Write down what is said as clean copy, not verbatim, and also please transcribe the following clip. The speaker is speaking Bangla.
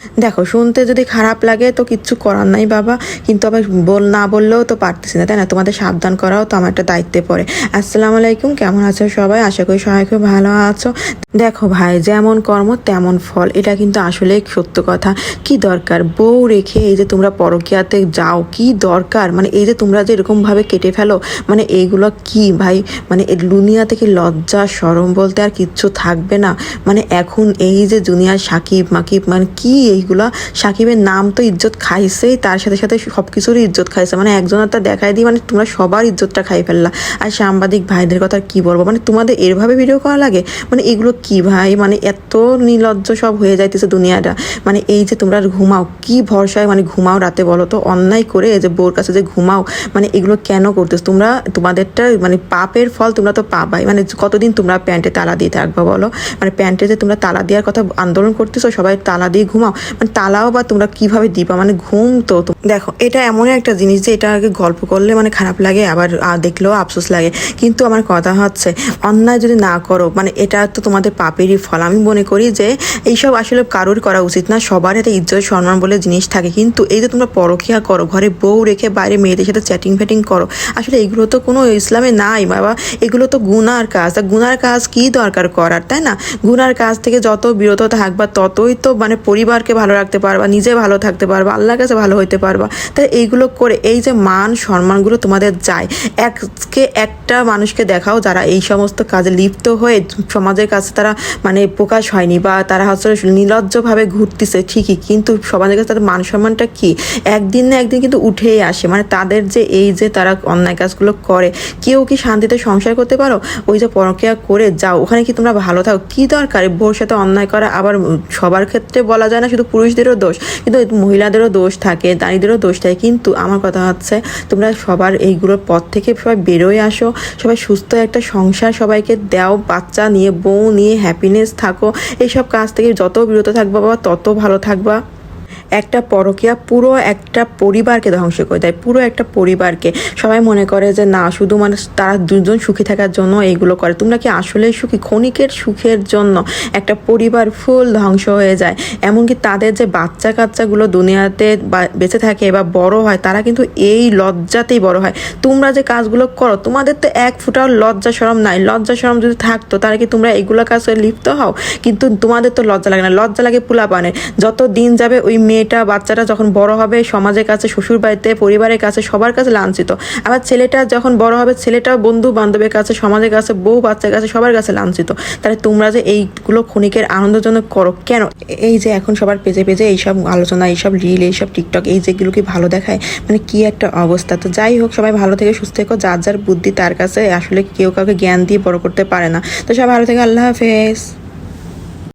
দেখো, শুনতে যদি খারাপ লাগে তো কিচ্ছু করার নাই বাবা, কিন্তু আবার না বললেও তো পারতেছি না, তাই না? তোমাদের সাবধান করাও তো আমার একটা দায়িত্বে পড়ে। আসসালামু আলাইকুম, কেমন আছো সবাই? আশা করি সবাই খুব ভালো আছো। দেখো ভাই, যেমন কর্ম তেমন ফল, এটা কিন্তু আসলে সত্য কথা। কি দরকার বউ রেখে এই যে তোমরা পরকীয়াতে যাও? কি দরকার? মানে এই যে তোমরা যে এরকমভাবে কেটে ফেলো, মানে এইগুলো কি ভাই? মানে দুনিয়া থেকে লজ্জা শরম বলতে আর কিচ্ছু থাকবে না। মানে এখন এই যে দুনিয়ার সাকিব মাকিব, মানে কি এইগুলা? সাকিবের নাম তো ইজ্জত খাইছেই, তার সাথে সাথে সব কিছুরই ইজ্জত খাইছে। মানে একজনটা দেখাই দিই, মানে তোমরা সবার ইজ্জতটা খাই ফেললা। আর সাংবাদিক ভাইদের কথা কি বলবো, মানে তোমাদের এরভাবে ভিডিও করা লাগে? মানে এগুলো কি ভাই? মানে এত নির্লজ্জ সব হয়ে যাইতেছে দুনিয়াটা। মানে এই যে তোমরা ঘুমাও, কি ভরসায় মানে ঘুমাও রাতে বলো তো? অন্যায় করে এই যে বউর কাছে যে ঘুমাও, মানে এগুলো কেন করতেছ তোমরা? তোমাদেরটা মানে পাপের ফল তোমরা তো পাবাই। মানে কতদিন তোমরা প্যান্টে তালা দিয়ে থাকবা বলো? মানে প্যান্টে যে তোমরা তালা দেওয়ার কথা আন্দোলন করতেছো, সবাই তালা দিয়ে ঘুমাও, মানে তালাও বা তোমরা কিভাবে দিবা? মানে ঘুম তো দেখো, এটা এমন একটা জিনিস যে এটা আগে গল্প করলে মানে খারাপ লাগে, আবার দেখলেও আফসোস লাগে। কিন্তু আমার কথা হচ্ছে, অন্যায় যদি না করো, মানে এটা তো তোমাদের পাপেরই ফল। আমি মনে করি যে এইসব আসলে কারোর করা উচিত না, সবার একটা ইজ্জত সম্মান বলে জিনিস থাকে। কিন্তু এই যে তোমরা পরকীয়া করো, ঘরে বউ রেখে বাইরে মেয়েদের সাথে চ্যাটিং ফ্যাটিং করো, আসলে এগুলো তো কোনো ইসলামে নাই বাবা। এগুলো তো গুনার কাজ। আর গুনার কাজ কি দরকার করার, তাই না? গুনার কাজ থেকে যত বিরত থাকবা ততই তো মানে পরিবারকে ভালো রাখতে পারবা, নিজে ভালো থাকতে পারবা, আল্লাহর কাছে ভালো হইতে পারবা। তাই এইগুলো করে এই যে মান সম্মানগুলো তোমাদের যায়, একটা মানুষকে দেখাও যারা এই সমস্ত কাজে লিপ্ত হয়ে সমাজের কাছে তারা মানে প্রকাশ হয়নি, বা তারা হচ্ছে নির্লজ্জভাবে ঘুরতেছে ঠিকই, কিন্তু সমাজের কাছে তাদের মান সম্মানটা কি একদিন না একদিন কিন্তু উঠেই আসে। মানে তাদের যে এই যে তারা অন্যায় কাজগুলো করে, কেউ কি শান্তিতে সংসার করতে পারো? ওই যে পরকীয়া করে যাও, ওখানে কি তোমরা ভালো থাকো? কি দরকার বউর সাথে অন্যায় করা? আবার সবার ক্ষেত্রে বলা যায় না, শুধু পুরুষদেরও দোষ, কিন্তু মহিলাদেরও দোষ থাকে, নারীদেরও দোষ থাকে। কিন্তু আমার কথা হচ্ছে, তোমরা সবার এইগুলোর পথ থেকে সবাই বেরোয় আসো, সবাই সুস্থ একটা সংসার সবাইকে দাও, বাচ্চা নিয়ে বউ নিয়ে হ্যাপিনেস থাকো। এইসব কাজ থেকে যত বিরত থাকবা বাবা তত ভালো থাকবা। একটা পরকীয়া পুরো একটা পরিবারকে ধ্বংস করে দেয়, পুরো একটা পরিবারকে। সবাই মনে করে যে না, শুধু মানে তারা দুজন সুখী থাকার জন্য এইগুলো করে। তোমরা কি আসলে সুখী? ক্ষণিকের সুখের জন্য একটা পরিবার ফুল ধ্বংস হয়ে যায়। এমনকি তাদের যে বাচ্চা কাচ্চাগুলো দুনিয়াতে বেঁচে থাকে বা বড় হয়, তারা কিন্তু এই লজ্জাতেই বড় হয়। তোমরা যে কাজগুলো করো, তোমাদের তো এক ফুটাও লজ্জা শরম নাই। লজ্জা শরম যদি থাকতো তাহলে কি তোমরা এইগুলো কাজে লিপ্ত হও? কিন্তু তোমাদের তো লজ্জা লাগে না, লজ্জা লাগে পোলাপানের। যত দিন যাবে ওই মেয়েটা বাচ্চাটা যখন বড় হবে, সমাজের কাছে, শ্বশুর বাড়িতে, পরিবারের কাছে, সবার কাছে লাঞ্ছিত। আবার ছেলেটা যখন বড় হবে, ছেলেটাও বন্ধু বান্ধবের কাছে, সমাজের কাছে, বউ বাচ্চার কাছে, সবার কাছে লাঞ্ছিত। তাহলে তোমরা যে এইগুলো ক্ষণিকের আনন্দের জন্য করো কেন? এই যে এখন সবার পেজে পেজে এইসব আলোচনা, এইসব রিল, এইসব টিকটক, এই যেগুলো কি ভালো দেখায়? মানে কি একটা অবস্থা। তো যাই হোক, সবাই ভালো থেকে সুস্থ থেকো। যার যার বুদ্ধি তার কাছে, আসলে কেউ কাউকে জ্ঞান দিয়ে বড় করতে পারে না। তো সবাই ভালো থেকে, আল্লাহ হাফেজ।